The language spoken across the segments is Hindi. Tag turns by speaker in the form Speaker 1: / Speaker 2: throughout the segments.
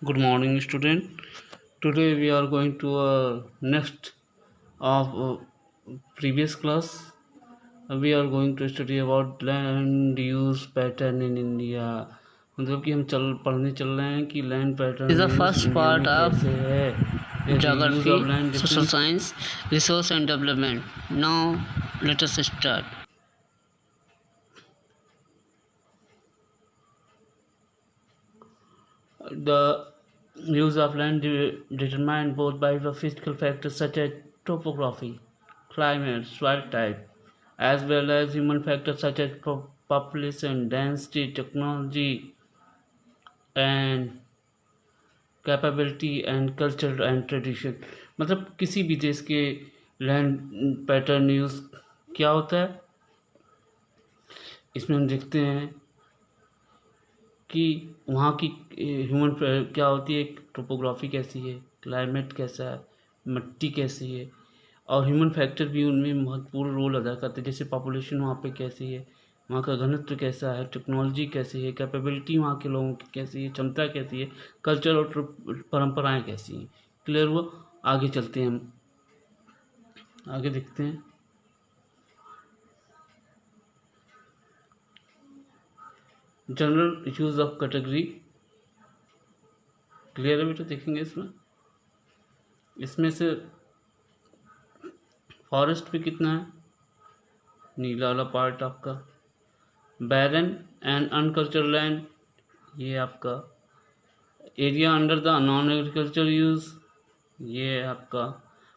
Speaker 1: Good morning, student. Today we are going to next of previous class. We are going to study about land use pattern in India. मतलब कि हम पढ़ने चल रहे हैं कि land
Speaker 2: Is
Speaker 1: pattern
Speaker 2: the
Speaker 1: use
Speaker 2: first
Speaker 1: India
Speaker 2: part
Speaker 1: में
Speaker 2: of
Speaker 1: कैसे है, जैसे use of
Speaker 2: geography,
Speaker 1: land
Speaker 2: social
Speaker 1: different.
Speaker 2: science, resource and development. Now let us start.
Speaker 1: The use of land determined both by the physical factors such as topography, climate, soil type, as well as human factors such as population, density, technology, and capability and culture and tradition. मतलब किसी भी देश के लैंड पैटर्न यूज क्या होता है, इसमें हम देखते हैं कि वहाँ की ह्यूमन क्या होती है, टोपोग्राफी कैसी है, क्लाइमेट कैसा है, मिट्टी कैसी है, और ह्यूमन फैक्टर भी उनमें महत्वपूर्ण रोल अदा करते हैं. जैसे पॉपुलेशन वहाँ पे कैसी है, वहाँ का घनत्व कैसा है, टेक्नोलॉजी कैसी है, कैपेबिलिटी वहाँ के लोगों की कैसी है, क्षमता कैसी है, कल्चर और परंपराएं कैसी हैं. क्लियर हुआ. आगे चलते हैं, हम आगे देखते हैं. General use of category. Clear है बेटा. देखेंगे इसमें से फॉरेस्ट पे कितना है, नीला वाला पार्ट आपका. बैरन एंड अनकल्चर लैंड, ये आपका. Area under the non agriculture use, ये है आपका.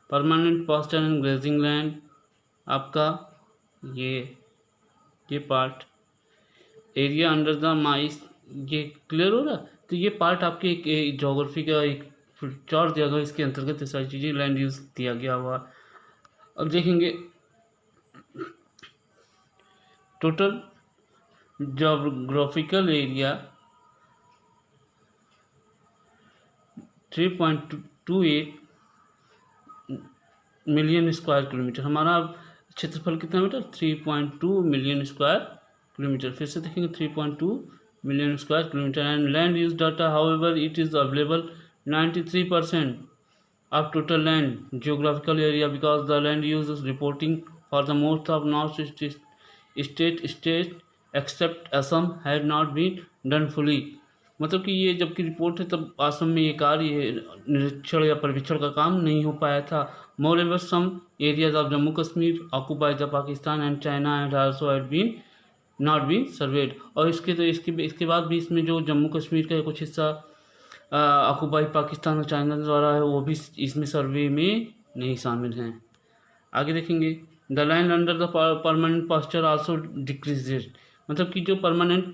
Speaker 1: Permanent pasture and grazing land आपका, ये part. Area under the mice, ये क्लियर हो रहा. तो ये पार्ट आपके एक जोग्राफी का एक चार जगह इसके अंतर्गत ये सारी चीज़ें लैंड यूज दिया गया हुआ. अब देखेंगे total geographical area 3.28 million square kilometre. हमारा क्षेत्रफल कितना मीटर, 3.2 मिलियन स्क्वायर किलोमीटर. फिर से देखेंगे 3.2 million square kilometre. And land use data however it is available 93% of total land geographical area, because the land use reporting for the most of north state except Assam had not been done fully. मतलब कि ये जबकि रिपोर्ट है तब असम में ये कार्य निरीक्षण या पर्यवेक्षण का काम नहीं हो पाया था. Moreover some areas of Jammu Kashmir occupied the Pakistan and China and also had been not been surveyed. और इसके बाद भी इसमें जो जम्मू कश्मीर का कुछ हिस्सा ऑक्यूपाई पाकिस्तान और चाइना द्वारा है, वो भी इसमें सर्वे में नहीं शामिल हैं. आगे देखेंगे the land under the permanent pasture also decreased. मतलब कि जो परमानेंट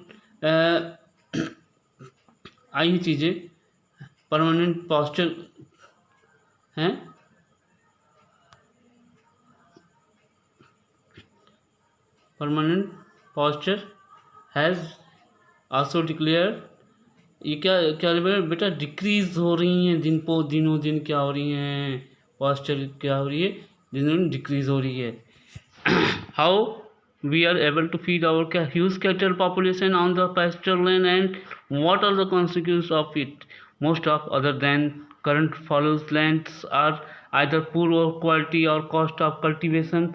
Speaker 1: आई चीज़ें परमानेंट पास्चर हैं, permanent pasture has also declare. ये क्या क्या बेटा डिक्रीज हो रही हैं दिनों दिन क्या हो रही हैं, पास्चर क्या हो रही है, दिनों दिन डिक्रीज हो रही है. How we are able to feed our huge cattle population on the pasture land, and what are the consequences of it. Most of other than current fallows lands are either poor quality or cost of cultivation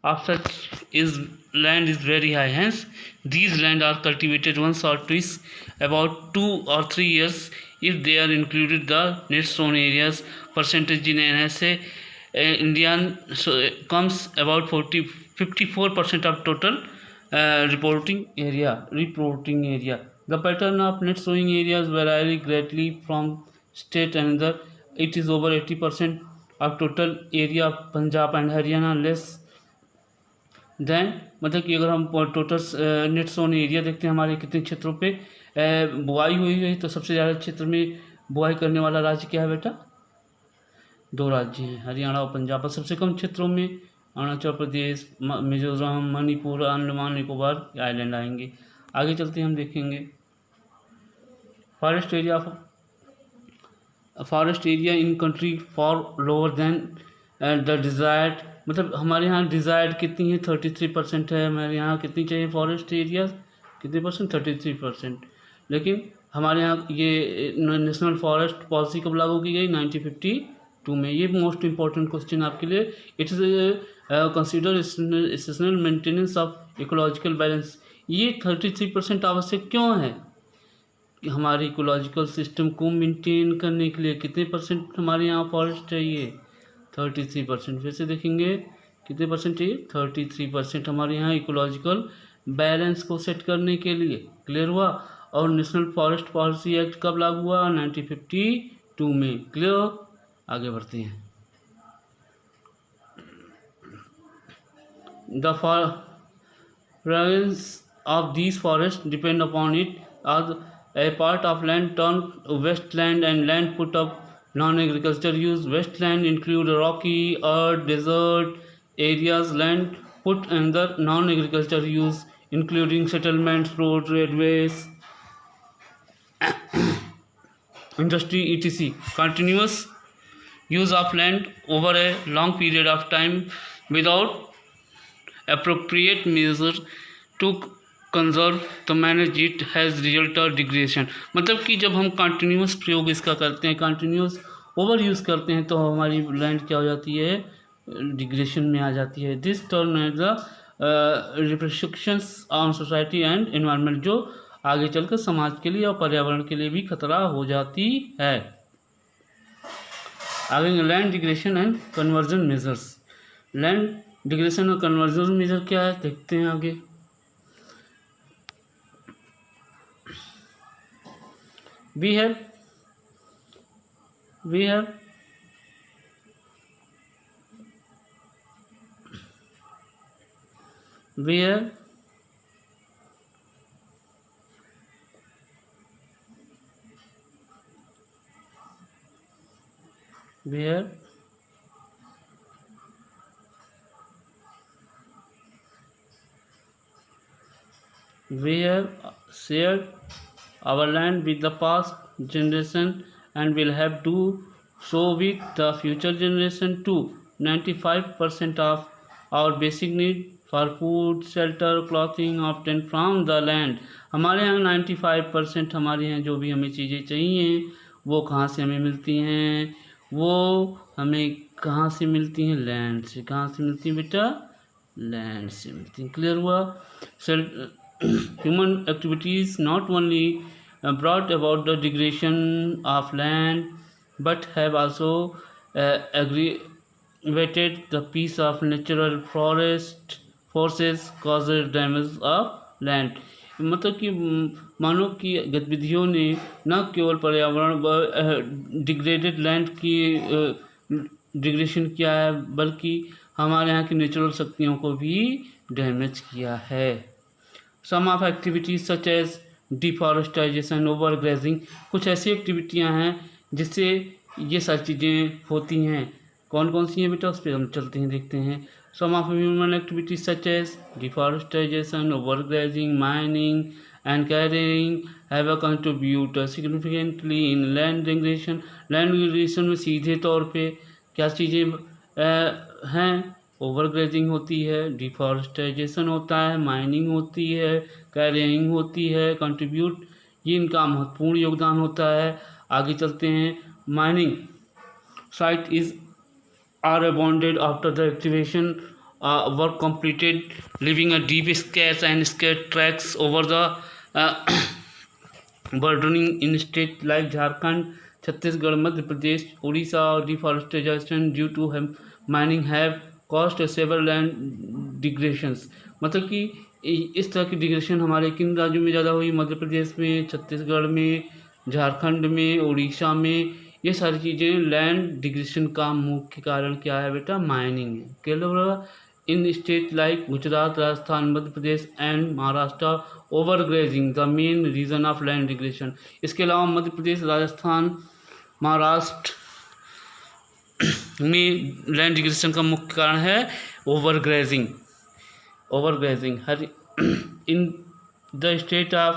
Speaker 1: of such is land is very high. Hence these land are cultivated once or twice about 2 or 3 years. If they are included the net sown areas percentage in NSA, Indian comes about 54% of total reporting area. The pattern of net sowing areas vary greatly from state to another. It is over 80% of total area of Punjab and Haryana, less than. मतलब कि अगर हम टोटल नेट सोन एरिया देखते हैं हमारे कितने क्षेत्रों पे बुआई हुई है, तो सबसे ज़्यादा क्षेत्र में बुआई करने वाला राज्य क्या है बेटा, 2 राज्य हैं, हरियाणा और पंजाब. और सबसे कम क्षेत्रों में अरुणाचल प्रदेश, मिजोरम, मणिपुर, अंडमान निकोबार आइलैंड आएंगे. आगे चलते हैं, हम देखेंगे forest area in country for lower than the desired. मतलब हमारे यहाँ डिज़ायर्ड कितनी है, 33% है. हमारे यहाँ कितनी चाहिए फॉरेस्ट एरिया, कितने परसेंट, 33%. लेकिन हमारे यहाँ ये नेशनल फॉरेस्ट पॉलिसी कब लागू की गई? 1952 में। ये मोस्ट इम्पॉर्टेंट क्वेश्चन आपके लिए। It is consider essential maintenance of ecological balance. ये 33% आवश्यक क्यों है? कि हमारे इकोलॉजिकल सिस्टम को मेंटेन करने के लिए कितने परसेंट हमारे यहाँ फॉरेस्ट चाहिए? 33%। फिर से देखेंगे कितने परसेंट चाहिए? 33% हमारे यहाँ इकोलॉजिकल बैलेंस को सेट करने के लिए। क्लियर हुआ? और नेशनल फॉरेस्ट पॉलिसी एक्ट कब लागू हुआ? 1952 में। क्लियर? आगे बढ़ते हैं। The fragrance of these forest depend upon it as a part of land turned westland and land put up non-agriculture use. Westland include rocky, earth, desert areas. Land put under non-agriculture use, including settlements, roads, railways, industry, etc. Continuous use of land over a long period of time without appropriate measures to conserve तो मैनेज इट हैज़ रिजल्ट और डिग्रेडेशन। मतलब कि जब हम कंटिन्यूस प्रयोग इसका करते हैं, कंटिन्यूस ओवर यूज़ करते हैं, तो हमारी लैंड क्या हो जाती है? डिग्रेडेशन में आ जाती है। This turn as the repercussions on society and environment, जो आगे चलकर समाज के लिए और पर्यावरण के लिए भी खतरा हो जाती है। आगे land degradation and conversion measures. Land degradation और कन्वर्जन मेजर क्या है, देखते हैं आगे। We have we have shared our land with the past generation and will have to so with the future generation too. 95% of our basic need for food, shelter, clothing obtained from the land. हमारे यहाँ 95% हमारे यहाँ जो भी हमें चीज़ें चाहिए वो कहाँ से हमें मिलती हैं? वो हमें कहाँ से मिलती हैं? लैंड से। कहाँ से मिलती हैं बेटा? लैंड से मिलती हैं। क्लियर हुआ? Human activities not only brought about the degradation of land but have also aggravated the peace of natural forest forces, caused damage of land. मतलब कि मानव की गतिविधियों ने न केवल पर्यावरण डिग्रेडेड लैंड की डिग्रेडेशन किया है, बल्कि हमारे यहाँ की नेचुरल शक्तियों को भी डैमेज किया है। Some of activities such as deforestation, overgrazing, कुछ ऐसी एक्टिविटियाँ हैं जिससे ये सारी चीज़ें होती हैं। कौन कौन सी हैं बेटा? उस पर हम चलते हैं, देखते हैं। Some of human activities such as deforestation, overgrazing, mining and quarrying have contribute significantly in land degradation. Land degradation में सीधे तौर पे क्या चीज़ें हैं? ओवरग्रेजिंग होती है, डिफॉरेस्टाइजेशन होता है, माइनिंग होती है, कैरिंग होती है, कंट्रीब्यूट, ये इनका महत्वपूर्ण योगदान होता है। आगे चलते हैं। Mining site is are abandoned after the activation work completed, leaving a deep sketch and sketch tracks over the burdening in state like Jharkhand, Chhattisgarh, Madhya Pradesh, Orissa. Deforestation due to mining have cost severe land degradations. मतलब कि इस तरह की डिग्रेडेशन हमारे किन राज्यों में ज़्यादा हुई? मध्य प्रदेश में, छत्तीसगढ़ में, झारखंड में, उड़ीसा में। ये सारी चीज़ें लैंड डिग्रेडेशन का मुख्य कारण क्या है बेटा? माइनिंग है। केवल in state like Gujarat, Rajasthan, Madhya Pradesh and Maharashtra, overgrazing the main reason of land degradation. इसके अलावा मध्य प्रदेश, राजस्थान, महाराष्ट्र में लैंड डिग्रेडेशन का मुख्य कारण है overgrazing. In the state of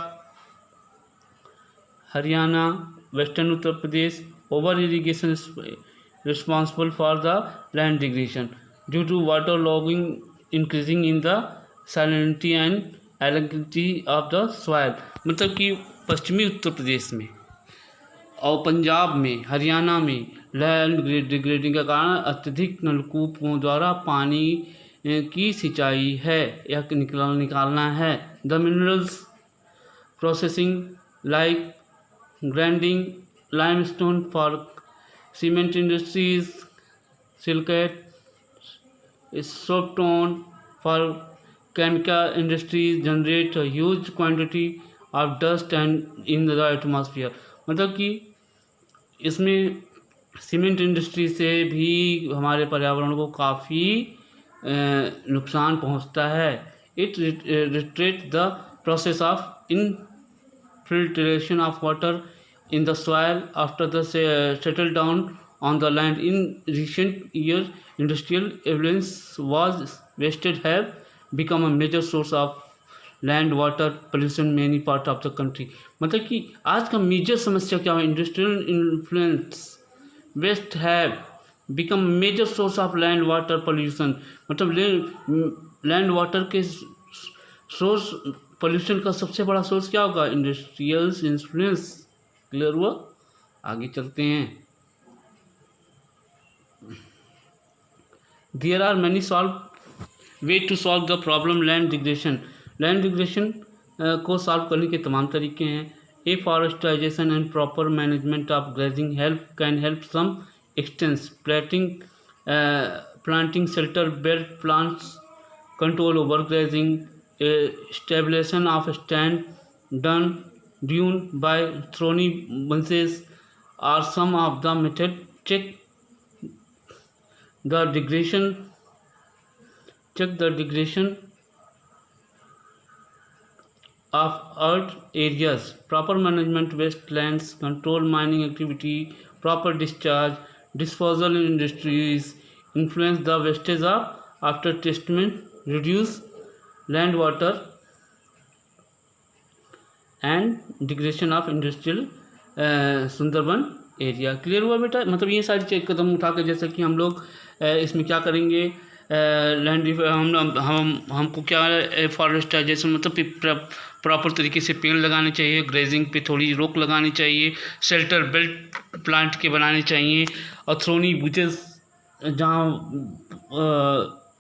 Speaker 1: Haryana, western Uttar Pradesh, over irrigation responsible for the land degradation due to waterlogging increasing in the salinity and alkalinity of the soil. मतलब कि पश्चिमी उत्तर प्रदेश में और पंजाब में, हरियाणा में लैंड डिग्रेडिंग के कारण अत्यधिक नलकूपों द्वारा पानी की सिंचाई है या निकालना है। The minerals processing like grinding limestone for cement industries, silicate soapstone for chemical industries generate a huge quantity of dust and in the atmosphere। मतलब कि इसमें सीमेंट इंडस्ट्री से भी हमारे पर्यावरण को काफ़ी नुकसान पहुंचता है। It restrict the process of infiltration of water in the soil after the settle down on the land. In recent years, industrial effluents was wasted have become a major source of land water pollution many part of the country। मतलब कि आज का मेजर समस्या क्या है? Industrial influence waste have become major source of land water pollution. मतलब लैंड वाटर के सोर्स, पोल्यूशन का सबसे बड़ा सोर्स क्या होगा? Industrial influence. क्लियर हुआ? आगे चलते हैं। There are many way to solve the problem land degradation. Land degradation को सॉल्व करने के तमाम तरीके हैं। Afforestation and proper management of grazing can help some extents planting shelter bed plants, control over grazing, stabilization of stand dune dune by thorny bunches are some of the method. Check the degradation of earth areas, proper management wastelands, control mining activity, proper discharge, disposal in industries, influence the wastage of after treatment, reduce land water and degradation of industrial Sundarban area. Clear हुआ बेटा? मतलब ये सारी कदम उठाकर, जैसे कि हम लोग इसमें क्या करेंगे, लैंड हमको क्या फॉरेस्टाइजेशन मतलब प्रॉपर तरीके से पेड़ लगाने चाहिए, ग्रेजिंग पे थोड़ी रोक लगानी चाहिए, शेल्टर बेल्ट प्लांट के बनाने चाहिए, और थ्रोनी बुचेस जहाँ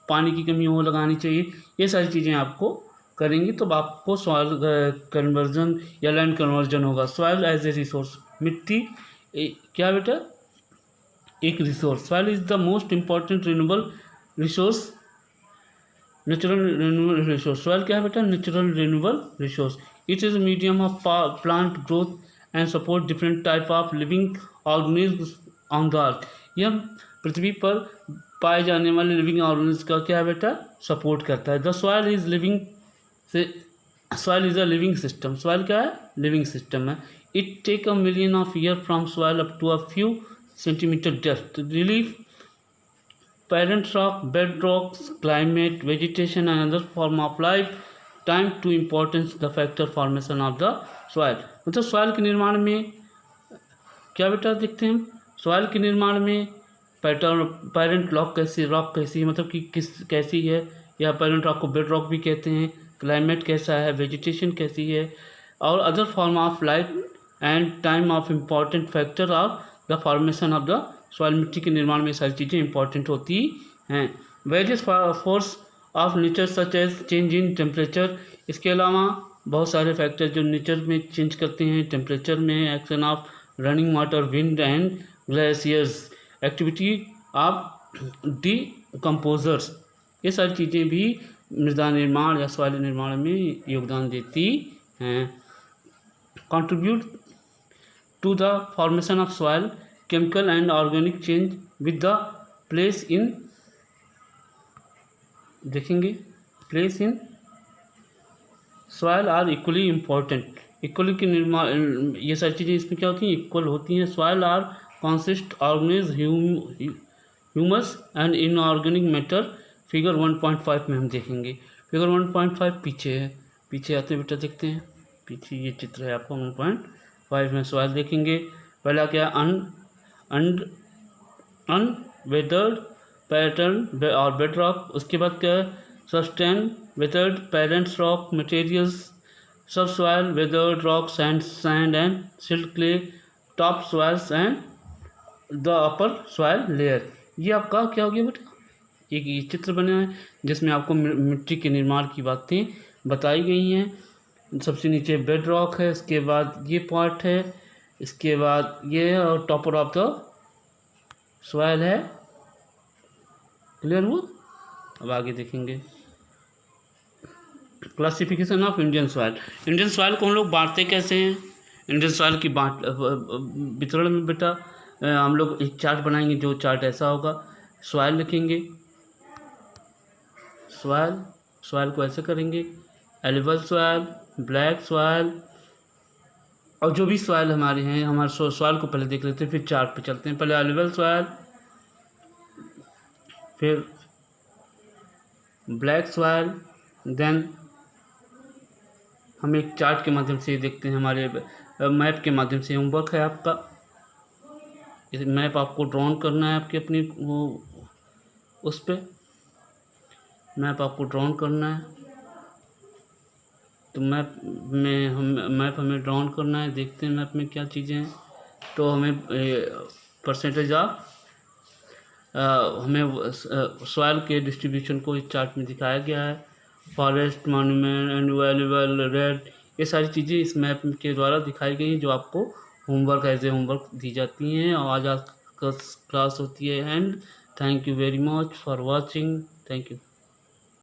Speaker 1: पानी की कमी हो लगानी चाहिए। ये सारी चीज़ें आपको करेंगे तो आपको सॉइल कन्वर्जन या लैंड कन्वर्जन होगा। सॉइल एज ए रिसोर्स, मिट्टी क्या बेटा? एक resource. Soil is the most important renewable resource, natural renewable resource. Soil क्या है बेटा? Natural renewable resource. It is medium of plant growth and support different type of living organism on the earth. यह पृथ्वी पर पाए जाने वाले लिविंग ऑर्गेनिज्म का क्या है बेटा? सपोर्ट करता है। The soil is living soil is a living system. Soil क्या है? लिविंग सिस्टम है। It take a million of year from soil up to a few centimetre depth relief parent rock, bed rocks, climate, vegetation and other form of life time to importance the factor formation of the soil. मतलब सॉइल के निर्माण में क्या बेटा देखते हैं? सॉइल के निर्माण में पेरेंट रॉक कैसी है, मतलब कि कैसी है, या पेरेंट रॉक को बेड रॉक भी कहते हैं। क्लाइमेट कैसा है, वेजिटेशन कैसी है, और other form of life and time of important factor of the formation of the soil. मिट्टी के निर्माण में सारी चीज़ें इंपॉर्टेंट होती हैं। Various force of nature such as change in temperature. इसके अलावा बहुत सारे फैक्टर जो नेचर में चेंज करते हैं टेम्परेचर में, action of running water, wind and glaciers, activity of decomposers, ये सारी चीज़ें भी मृदा निर्माण या सॉइल निर्माण में योगदान देती हैं। Contribute to the formation of soil chemical and organic change with the place in, देखेंगे place in soil are equally important. Equally के निर्माण, ये सारी चीज़ें इसमें क्या होती हैं? इक्वल होती हैं। Soil are consist organism, humus and inorganic matter. Figure 1.5 में हम देखेंगे। फिगर 1.5 पीछे है, पीछे आते बेटा देखते हैं। पीछे ये चित्र है आपका 1.5 में सॉइल देखेंगे। पहला क्या? अनवेदर्ड पैटर्न और बेड रॉक। उसके बाद क्या? Sustain weathered parents rock materials subsoil, weather, rock, sand and silt, clay, topsoils and the upper soil layer. ये आपका क्या हो गया बेटा, एक ये चित्र बना है जिसमें आपको मिट्टी के निर्माण की बातें बताई गई हैं। सबसे नीचे बेड रॉक है, इसके बाद ये पार्ट है, इसके बाद ये है, और टॉपर ऑफ द सॉयल है। क्लियर हुआ? अब आगे देखेंगे classification of Indian soil. Indian soil को हम लोग बांटते कैसे हैं? इंडियन सॉयल की वितरण में बेटा हम लोग एक चार्ट बनाएंगे, जो चार्ट ऐसा होगा। सॉयल लिखेंगे, सॉयल को ऐसे करेंगे, एलिवल सॉयल, ब्लैक सॉयल, और जो भी सॉयल हमारे हैं, हमारे सॉयल को पहले देख लेते हैं, फिर चार्ट पे चलते हैं। पहले एलिवल सॉयल, फिर ब्लैक सॉयल, देन हम एक चार्ट के माध्यम से देखते हैं, हमारे मैप के माध्यम से। होमवर्क है आपका, इस मैप आपको ड्रॉन करना है आपके अपनी उस पे मैप आपको ड्रॉन करना है। तो मैप हमें ड्रॉन करना है। देखते हैं मैप में क्या चीज़ें हैं। तो हमें परसेंटेज ऑफ हमें सॉइल के डिस्ट्रीब्यूशन को इस चार्ट में दिखाया गया है। Forest, monument and valuable, red, ये सारी चीज़ें इस मैप के द्वारा दिखाई गई हैं, जो आपको होमवर्क एज ए होमवर्क दी जाती हैं। और आज क्लास होती है and thank you very much for watching. Thank you.